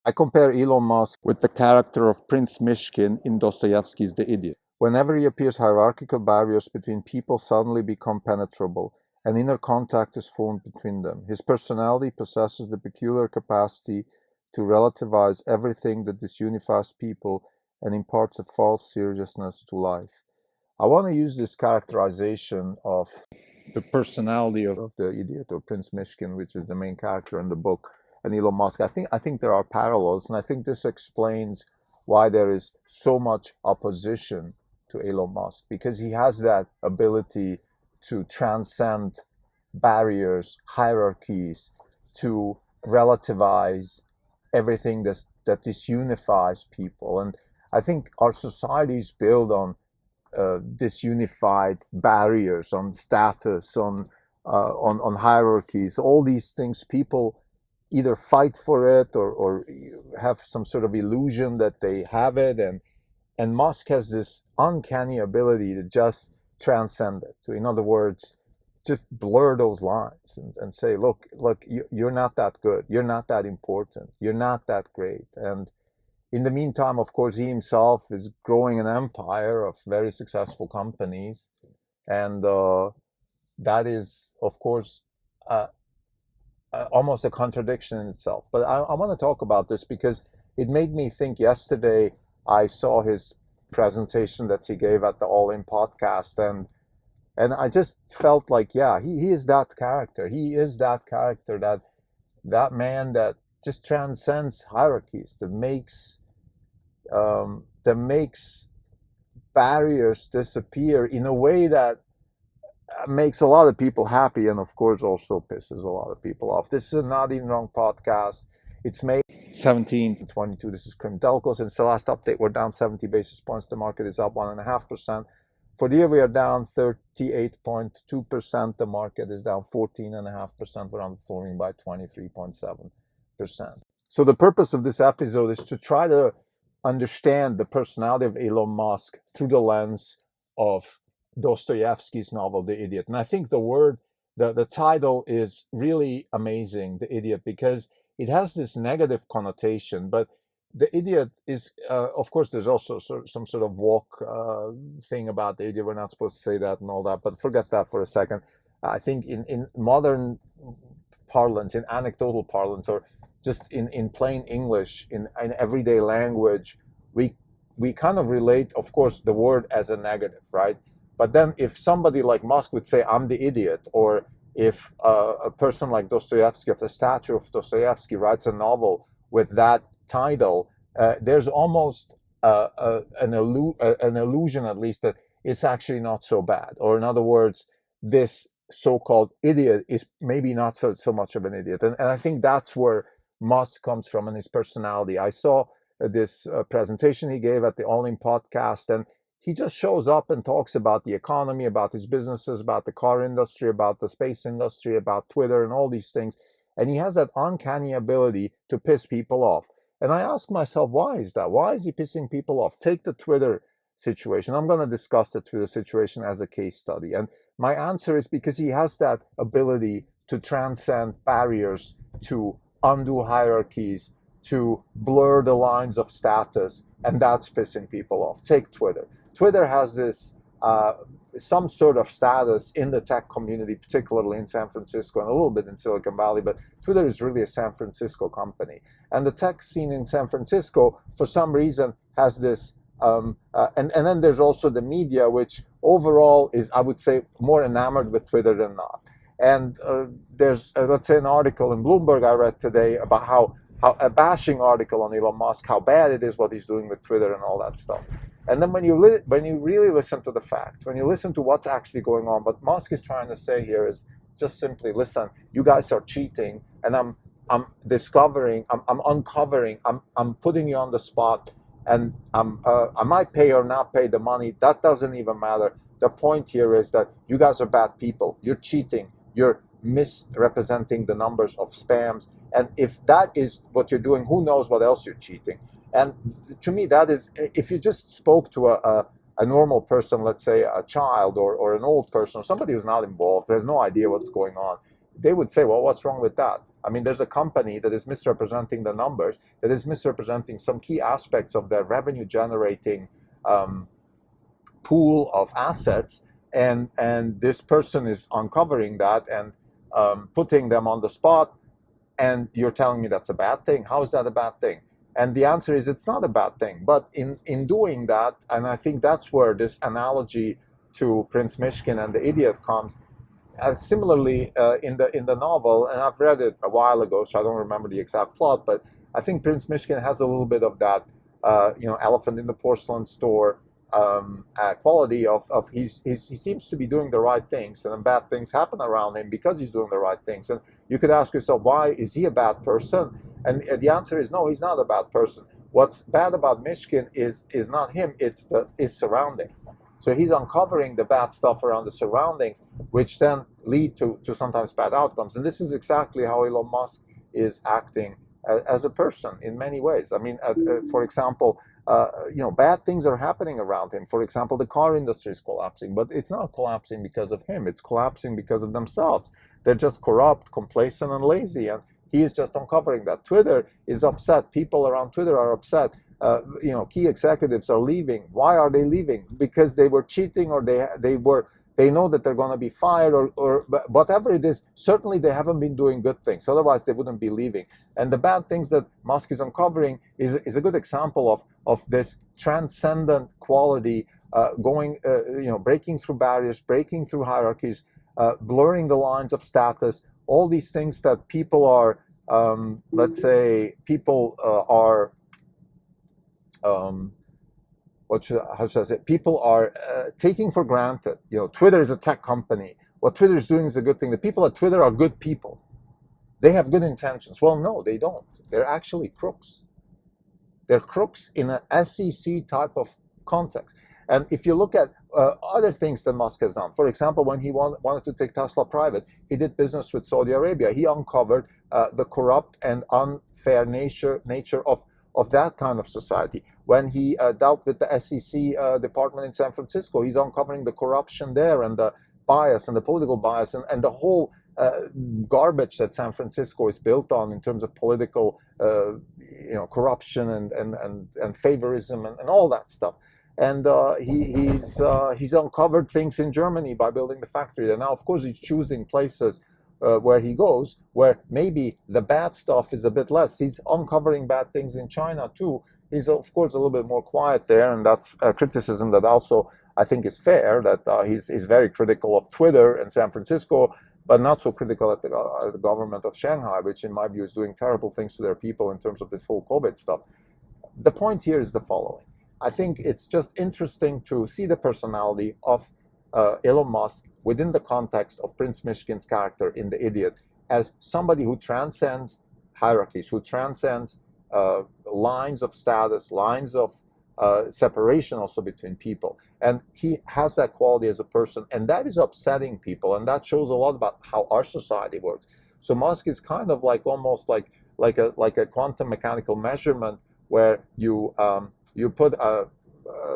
I compare Elon Musk with the character of Prince Myshkin in Dostoyevsky's The Idiot. Whenever he appears, hierarchical barriers between people suddenly become penetrable, and inner contact is formed between them. His personality possesses the peculiar capacity to relativize everything that disunifies people and imparts a false seriousness to life. I want to use this characterization of the personality of the idiot, or Prince Myshkin, which is the main character in the book, and Elon Musk. I think there are parallels, and I think this explains why there is so much opposition to Elon Musk, because he has that ability to transcend barriers, hierarchies, to relativize everything that disunifies people. And I think our societies build on disunified barriers, on status, on hierarchies. All these things, people either fight for it or have some sort of illusion that they have it. And Musk has this uncanny ability to just transcend it. So in other words, just blur those lines and say, look, you're not that good. You're not that important. You're not that great. And in the meantime, of course, he himself is growing an empire of very successful companies. And that is, of course, almost a contradiction in itself. But I want to talk about this because it made me think. Yesterday, I saw his presentation that he gave at the All In podcast, and I just felt like, yeah, he is that character. He is that character, that man that just transcends hierarchies, that makes barriers disappear in a way that makes a lot of people happy, and of course also pisses a lot of people off. This is a Not Even Wrong podcast. It's May 17th, This is Krim Delco. Since the last update, we're down 70 basis points. The market is up 1.5%. For the year, we are down 38.2%. The market is down 14.5%. We're underperforming by 23.7%. So the purpose of this episode is to try to understand the personality of Elon Musk through the lens of Dostoyevsky's novel, The Idiot. And I think the title is really amazing, The Idiot, because it has this negative connotation, but the idiot is, of course, there's also some sort of woke thing about the idiot. We're not supposed to say that and all that, but forget that for a second. I think in modern parlance, in anecdotal parlance, or just in plain English, in everyday language, we kind of relate, of course, the word as a negative, right? But then if somebody like Musk would say, I'm the idiot, or if a person like Dostoyevsky, of the stature of Dostoyevsky, writes a novel with that title, there's almost an illusion, at least, that it's actually not so bad. Or in other words, this so-called idiot is maybe not so much of an idiot. And I think that's where Musk comes from in his personality. I saw this presentation he gave at the All In podcast, and he just shows up and talks about the economy, about his businesses, about the car industry, about the space industry, about Twitter and all these things. And he has that uncanny ability to piss people off. And I ask myself, why is that? Why is he pissing people off? Take the Twitter situation. I'm going to discuss the Twitter situation as a case study. And my answer is because he has that ability to transcend barriers, to undo hierarchies, to blur the lines of status, and that's pissing people off. Take Twitter. Twitter has this some sort of status in the tech community, particularly in San Francisco and a little bit in Silicon Valley, but Twitter is really a San Francisco company. And the tech scene in San Francisco, for some reason, has this, and then there's also the media, which overall is, I would say, more enamored with Twitter than not. And there's, let's say, an article in Bloomberg I read today about how a bashing article on Elon Musk, how bad it is what he's doing with Twitter and all that stuff. And then when you really listen to the facts, when you listen to what's actually going on, what Musk is trying to say here is just simply, listen, you guys are cheating, and I'm uncovering, I'm putting you on the spot, and I might pay or not pay the money. That doesn't even matter. The point here is that you guys are bad people. You're cheating. You're misrepresenting the numbers of spams. And if that is what you're doing, who knows what else you're cheating. And to me, that is, if you just spoke to a normal person, let's say a child or an old person, or somebody who's not involved, who has no idea what's going on, they would say, well, what's wrong with that? I mean, there's a company that is misrepresenting the numbers, that is misrepresenting some key aspects of their revenue generating pool of assets, and this person is uncovering that and putting them on the spot, and you're telling me that's a bad thing? How is that a bad thing? And the answer is it's not a bad thing. But in doing that, and I think that's where this analogy to Prince Myshkin and the idiot comes. Similarly, in the novel, and I've read it a while ago, so I don't remember the exact plot, but I think Prince Myshkin has a little bit of that, elephant in the porcelain store quality of he seems to be doing the right things, and then bad things happen around him because he's doing the right things. And you could ask yourself, why is he a bad person? And the answer is no, he's not a bad person. What's bad about Myshkin is not him, it's his surrounding. So he's uncovering the bad stuff around the surroundings, which then lead to sometimes bad outcomes. And this is exactly how Elon Musk is acting as a person in many ways. I mean, for example, bad things are happening around him. For example, the car industry is collapsing, but it's not collapsing because of him. It's collapsing because of themselves. They're just corrupt, complacent, and lazy. And he is just uncovering that. Twitter is upset. People around Twitter are upset. Key executives are leaving. Why are they leaving? Because they were cheating, or they know that they're going to be fired, or whatever it is. Certainly they haven't been doing good things. Otherwise they wouldn't be leaving. And the bad things that Musk is uncovering is a good example of this transcendent quality, breaking through barriers, breaking through hierarchies, blurring the lines of status, all these things that people are, people are taking for granted. Twitter is a tech company. What Twitter is doing is a good thing. The people at Twitter are good people. They have good intentions. Well, no, they don't. They're actually crooks. They're crooks in an SEC type of context. And if you look at other things that Musk has done, for example, when he wanted to take Tesla private, he did business with Saudi Arabia. He uncovered the corrupt and unfair nature of that kind of society. When he dealt with the SEC department in San Francisco, he's uncovering the corruption there, and the bias, and the political bias, and the whole garbage that San Francisco is built on in terms of political corruption and favorism and all that stuff. And he's uncovered things in Germany by building the factory there. Now, of course, he's choosing places where he goes, where maybe the bad stuff is a bit less. He's uncovering bad things in China too. He's, of course, a little bit more quiet there, and that's a criticism that also I think is fair, that he's very critical of Twitter and San Francisco, but not so critical at the government of Shanghai, which in my view is doing terrible things to their people in terms of this whole COVID stuff. The point here is the following. I think it's just interesting to see the personality of Elon Musk within the context of Prince Myshkin's character in The Idiot as somebody who transcends hierarchies, who transcends lines of status, lines of separation also between people. And he has that quality as a person, and that is upsetting people, and that shows a lot about how our society works. So Musk is kind of like almost like a quantum mechanical measurement, where you put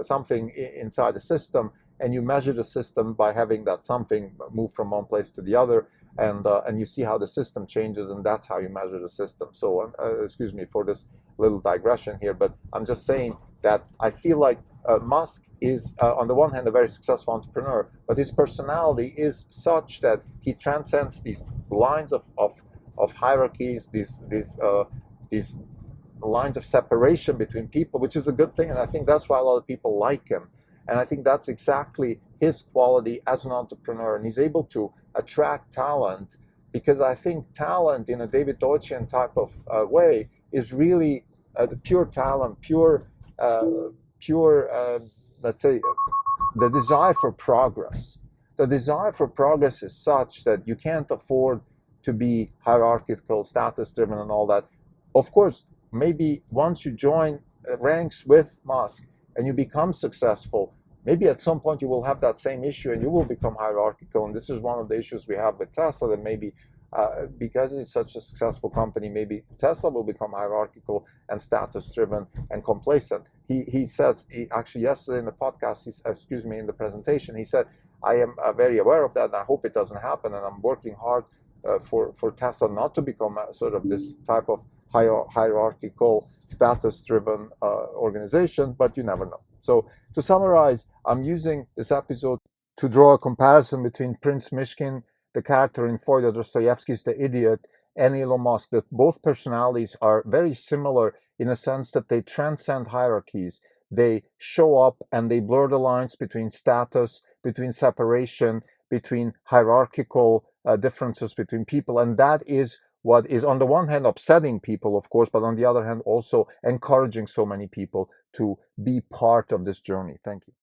something inside the system, and you measure the system by having that something move from one place to the other, and you see how the system changes, and that's how you measure the system. So excuse me for this little digression here, but I'm just saying that I feel like Musk is, on the one hand, a very successful entrepreneur, but his personality is such that he transcends these lines of hierarchies, these lines of separation between people, which is a good thing, and I think that's why a lot of people like him. And I think that's exactly his quality as an entrepreneur, and he's able to attract talent, because I think talent in a David Deutschian type of way is really the pure talent, let's say, the desire for progress. The desire for progress is such that you can't afford to be hierarchical, status-driven, and all that. Of course, maybe once you join ranks with Musk and you become successful, maybe at some point you will have that same issue and you will become hierarchical. And this is one of the issues we have with Tesla, that maybe because it's such a successful company, maybe Tesla will become hierarchical and status-driven and complacent. He says, actually yesterday in the podcast, in the presentation, he said, I am very aware of that, and I hope it doesn't happen, and I'm working hard for Tesla not to become sort of this type of hierarchical, status-driven organization, but you never know. So to summarize, I'm using this episode to draw a comparison between Prince Myshkin, the character in Fyodor Dostoyevsky's The Idiot, and Elon Musk, that both personalities are very similar in a sense that they transcend hierarchies. They show up and they blur the lines between status, between separation, between hierarchical differences between people. And that is what is on the one hand upsetting people, of course, but on the other hand also encouraging so many people to be part of this journey. Thank you.